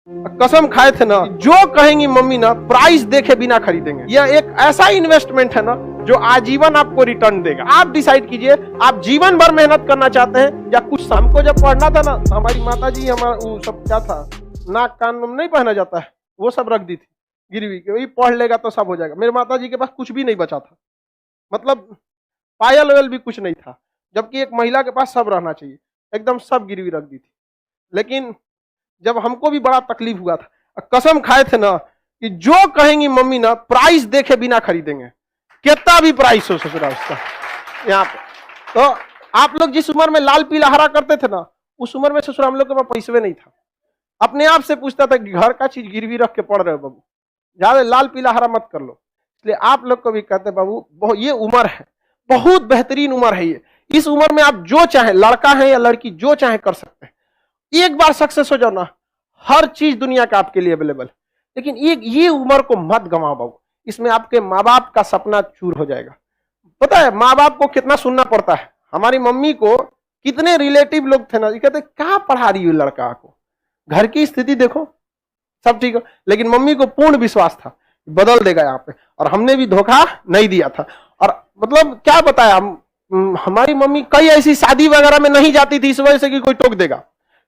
कसम खाए थे ना, जो कहेंगी मम्मी ना प्राइस देखे बिना खरीदेंगे। यह एक ऐसा इन्वेस्टमेंट है ना जो आजीवन आपको रिटर्न देगा। आप डिसाइड कीजिए, आप जीवन भर मेहनत करना चाहते हैं या कुछ। हमको जब पढ़ना था ना, हमारी माता जी हमारा वो सब क्या था, नाक कान में नहीं पहना जाता है, वो सब रख दी थी गिरवी के, वही पढ़ लेगा तो सब हो जाएगा। मेरे माता जी के पास कुछ भी नहीं बचा था, मतलब पायल वायल भी कुछ नहीं था, जबकि एक महिला के पास सब रहना चाहिए, एकदम सब गिरवी रख दी थी। लेकिन जब हमको भी बड़ा तकलीफ हुआ था, कसम खाए थे ना कि जो कहेंगी मम्मी ना प्राइस देखे बिना खरीदेंगे, कितना भी प्राइस हो ससुरा उसका। यहाँ पे तो आप लोग जिस उम्र में लाल पीला हरा करते थे ना, उस उम्र में ससुरा हम लोग के पास पैसे नहीं था। अपने आप से पूछता था कि घर का चीज गिरवी रख के पढ़ रहे हो बाबू, ज्यादा लाल पीला हरा मत कर लो। इसलिए आप लोग को भी कहते बाबू, ये उम्र है, बहुत बेहतरीन उम्र है ये। इस उम्र में आप जो चाहे, लड़का है या लड़की, जो चाहे कर सकते हैं। एक बार सक्सेस हो जाओ ना, हर चीज दुनिया का आपके लिए अवेलेबल है। लेकिन ये उम्र को मत गंवाओ बाबू, इसमें आपके माँ बाप का सपना चूर हो जाएगा। पता है माँ बाप को कितना सुनना पड़ता है। हमारी मम्मी को कितने रिलेटिव लोग थे ना, ये कहते क्या पढ़ा रही है लड़का को, घर की स्थिति देखो, सब ठीक हो। लेकिन मम्मी को पूर्ण विश्वास था बदल देगा यहाँ पे, और हमने भी धोखा नहीं दिया था। और मतलब क्या बताया, हमारी मम्मी कई ऐसी शादी वगैरह में नहीं जाती थी इस वजह से कि कोई टोक देगा।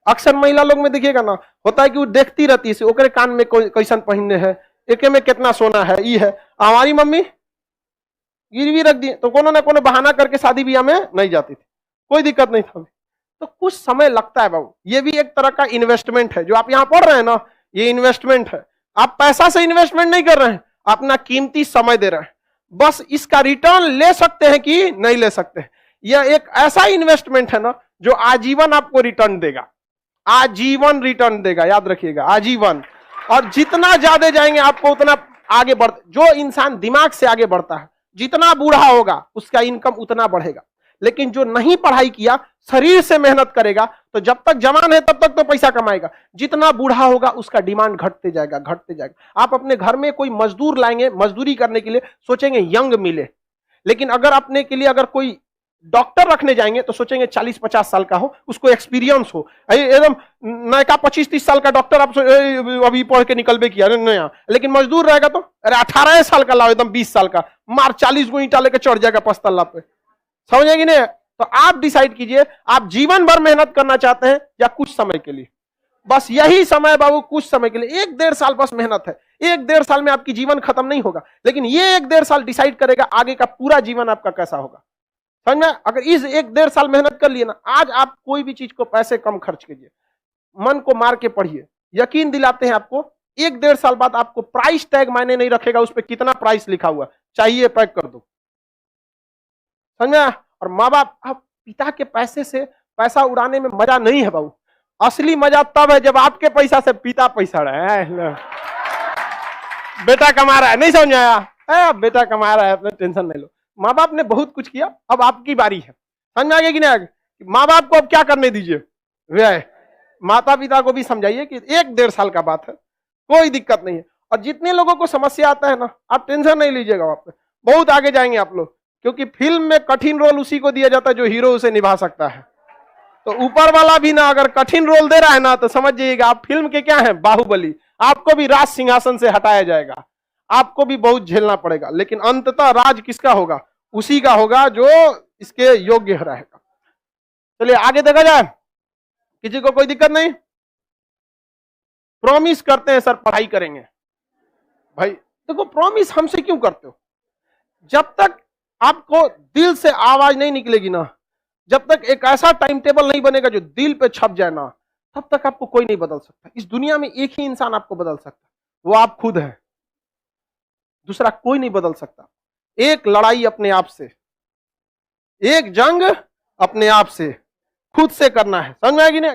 अक्सर महिला लोग में देखिएगा ना, होता है कि वो देखती रहती है ओकरे कान में कैसन पहनने है, एके में कितना सोना है, ये है। हमारी मम्मी गिरवी रख दी तो कोनो ना कोनो बहाना करके शादी ब्याह में नहीं जाती थी, कोई दिक्कत नहीं था। तो कुछ समय लगता है बाबू, ये भी एक तरह का इन्वेस्टमेंट है। जो आप यहाँ पढ़ रहे हैं ना, ये इन्वेस्टमेंट है। आप पैसा से इन्वेस्टमेंट नहीं कर रहे हैं, अपना कीमती समय दे रहे हैं। बस इसका रिटर्न ले सकते हैं कि नहीं ले सकते हैं। यह एक ऐसा इन्वेस्टमेंट है ना जो आजीवन आपको रिटर्न देगा, आजीवन रिटर्न देगा, याद रखिएगा, आजीवन। और जितना ज्यादा जाएंगे आपको उतना आगे बढ़, जो इंसान दिमाग से आगे बढ़ता है, जितना बूढ़ा होगा उसका इनकम उतना बढ़ेगा। लेकिन जो नहीं पढ़ाई किया, शरीर से मेहनत करेगा, तो जब तक जवान है तब तक तो पैसा कमाएगा। जितना बूढ़ा होगा उसका डिमांड घटते जाएगा, घटते जाएगा। आप अपने घर में कोई मजदूर लाएंगे, मजदूरी करने के लिए सोचेंगे यंग मिले। लेकिन अगर अपने के लिए अगर कोई डॉक्टर रखने जाएंगे तो सोचेंगे 40-50 साल का हो, उसको एक्सपीरियंस हो। एकदम नया 25-30 साल का डॉक्टर आप अभी पढ़ के निकलबे किया नया। लेकिन मजदूर रहेगा तो अरे 18 साल का लाओ, एकदम 20 साल का, मार 40 गो ईंटा लेके चढ़ जाएगा 5 तल्ला पे। समझेगी नहीं? तो आप डिसाइड कीजिए, आप जीवन भर मेहनत करना चाहते हैं या कुछ समय के लिए। बस यही समय बाबू, कुछ समय के लिए, 1-1.5 साल बस मेहनत है। 1-1.5 साल में आपकी जीवन खत्म नहीं होगा, लेकिन ये 1-1.5 साल डिसाइड करेगा आगे का पूरा जीवन आपका कैसा होगा। समझ में? अगर इस 1-1.5 साल मेहनत कर लिए ना, आज आप कोई भी चीज को पैसे कम खर्च कीजिए, मन को मार के पढ़िए, यकीन दिलाते हैं आपको 1-1.5 साल बाद आपको प्राइस टैग मायने नहीं रखेगा, उस पर कितना प्राइस लिखा हुआ चाहिए पैक कर दो। समझ में? और माँ बाप, आप पिता के पैसे से पैसा उड़ाने में मजा नहीं है बाबू। असली मजा तब है जब आपके पैसा से पिता पैसा रहा है। बेटा कमा रहा है, नहीं समझ आया? बेटा कमा रहा है, अपने टेंशन नहीं लो। माँ बाप ने बहुत कुछ किया, अब आपकी बारी है। समझ में आ गया कि नहीं आ गया? माँ बाप को अब क्या करने दीजिए, वे माता पिता को भी समझाइए कि 1-1.5 साल का बात है, कोई दिक्कत नहीं है। और जितने लोगों को समस्या आता है ना, आप टेंशन नहीं लीजिएगा, आप बहुत आगे जाएंगे आप लोग। क्योंकि फिल्म में कठिन रोल उसी को दिया जाता है जो हीरो उसे निभा सकता है। तो ऊपर वाला भी ना अगर कठिन रोल दे रहा है ना, तो समझ जाइएगा आप फिल्म के क्या हैं, बाहुबली। आपको भी राज सिंहासन से हटाया जाएगा, आपको भी बहुत झेलना पड़ेगा, लेकिन अंततः राज किसका होगा? उसी का होगा जो इसके योग्य रहेगा। चलिए आगे देखा जाए, किसी को कोई दिक्कत नहीं? प्रॉमिस करते हैं सर पढ़ाई करेंगे, भाई देखो प्रॉमिस हमसे क्यों करते हो? जब तक आपको दिल से आवाज नहीं निकलेगी ना, जब तक एक ऐसा टाइम टेबल नहीं बनेगा जो दिल पे छप जाए ना, तब तक आपको कोई नहीं बदल सकता। इस दुनिया में एक ही इंसान आपको बदल सकता है, वो आप खुद हैं, दूसरा कोई नहीं बदल सकता। एक लड़ाई अपने आप से, एक जंग अपने आप से, खुद से करना है। समझ में आएगी ना?